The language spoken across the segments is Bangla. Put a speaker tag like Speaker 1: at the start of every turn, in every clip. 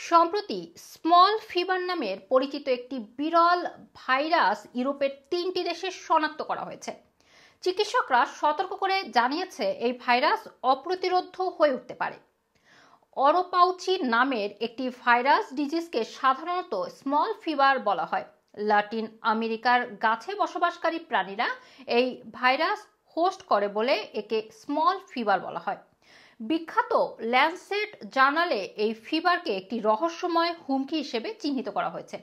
Speaker 1: সম্প্রতি স্মল ফিভার নামের পরিচিত একটি বিরল ভাইরাস ইউরোপের 3টি দেশে শনাক্ত করা হয়েছে। চিকিৎসকরা সতর্ক করে জানিয়েছে এই ভাইরাস অপ্রতিরোধ্য হয়ে উঠতে পারে। অরোপাউচি নামের একটি ভাইরাস ডিজিজকে সাধারণত স্মল ফিভার বলা হয়। লাতিন আমেরিকার গাছে বসবাসকারী প্রাণীরা এই ভাইরাস হোস্ট করে বলে একে স্মল ফিভার বলা হয়। বিখ্যাত ল্যান্সেট জার্নালে এই ফিভারকে একটি রহস্যময় হুমকি হিসেবে চিহ্নিত করা হয়েছে।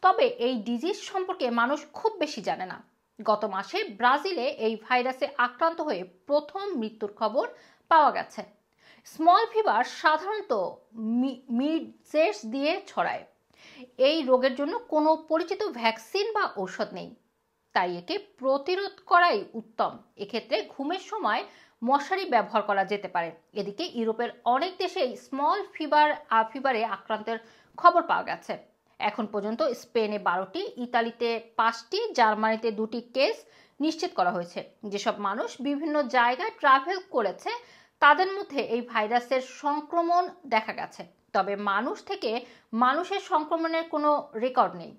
Speaker 1: তবে এই ডিজিজ সম্পর্কে মানুষ খুব বেশি জানে না। গত মাসে ব্রাজিলে এই ভাইরাসে আক্রান্ত হয়ে প্রথম মৃত্যুর খবর পাওয়া গেছে। স্মল ফিভার সাধারণত মিডজেস দিয়ে ছড়ায়। এই রোগের জন্য কোনো পরিচিত ভ্যাকসিন বা ঔষধ নেই, তাই একে প্রতিরোধ করাই উত্তম। এক্ষেত্রে ঘুমের সময় মশারি ব্যবহার করা যেতে পারে। এদিকে ইউরোপের অনেক দেশেই স্মল ফিভারে আক্রান্তের খবর পাওয়া গেছে। এখন পর্যন্ত স্পেনে 12টি, ইতালিতে 5টি, জার্মানিতে 2টি কেস নিশ্চিত করা হয়েছে। যেসব মানুষ বিভিন্ন জায়গায় ট্রাভেল করেছে তাদের মধ্যে এই ভাইরাসের সংক্রমণ দেখা গেছে, তবে মানুষ থেকে মানুষের সংক্রমণের কোনো রেকর্ড নেই।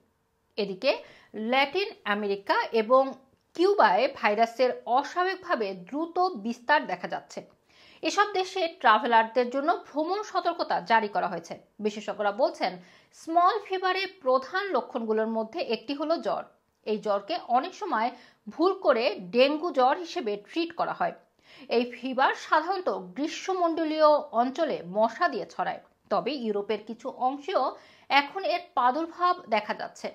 Speaker 1: এদিকে ল্যাটিন আমেরিকা এবং কিউবায় ভাইরাসের অস্বাভাবিকভাবে দ্রুত বিস্তার দেখা যাচ্ছে। এসব দেশে ট্রাভেলারদের জন্য ভ্রমণ সতর্কতা জারি করা হয়েছে। বিশেষজ্ঞরা বলছেন, স্মল ফিভারের প্রধান লক্ষণগুলোর মধ্যে একটি হলো জ্বর। এই জ্বরকে অনেক সময় ভুল করে ডেঙ্গু জ্বর হিসেবে ট্রিট করা হয়। এই ফিভার সাধারণত গ্রীষ্মমণ্ডলীয় অঞ্চলে মশা দিয়ে ছড়ায়, তবে ইউরোপের কিছু অংশেও এখন এর প্রাদুর্ভাব দেখা যাচ্ছে।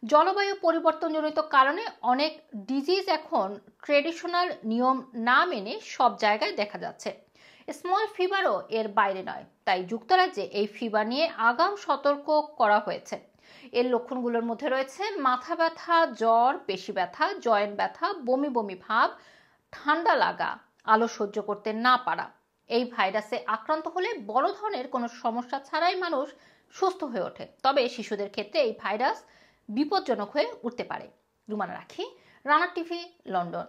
Speaker 1: জলবায়ু পরিবর্তনজনিত কারণে অনেক ডিজিজ এখন ট্রেডিশনাল নিয়ম না মেনে সব জায়গায় দেখা যাচ্ছে। স্মল ফিভারও এর বাইরে নয়, তাই যুক্তরাজ্যে এই ফিভার নিয়ে আগাম সতর্ক করা হয়েছে। এর লক্ষণগুলোর মধ্যে রয়েছে মাথা ব্যথা, জ্বর, পেশি ব্যথা, জয়েন্ট ব্যথা, বমি বমি ভাব, ঠান্ডা লাগা, আলো সহ্য করতে না পারা। এই ভাইরাসে আক্রান্ত হলে বড় ধরনের কোনো সমস্যা ছাড়াই মানুষ সুস্থ হয়ে ওঠে, তবে শিশুদের ক্ষেত্রে এই ভাইরাস বিপজ্জনক হয়ে উঠতে পারে। রুমানা রাখি, রানা টিভি, লন্ডন।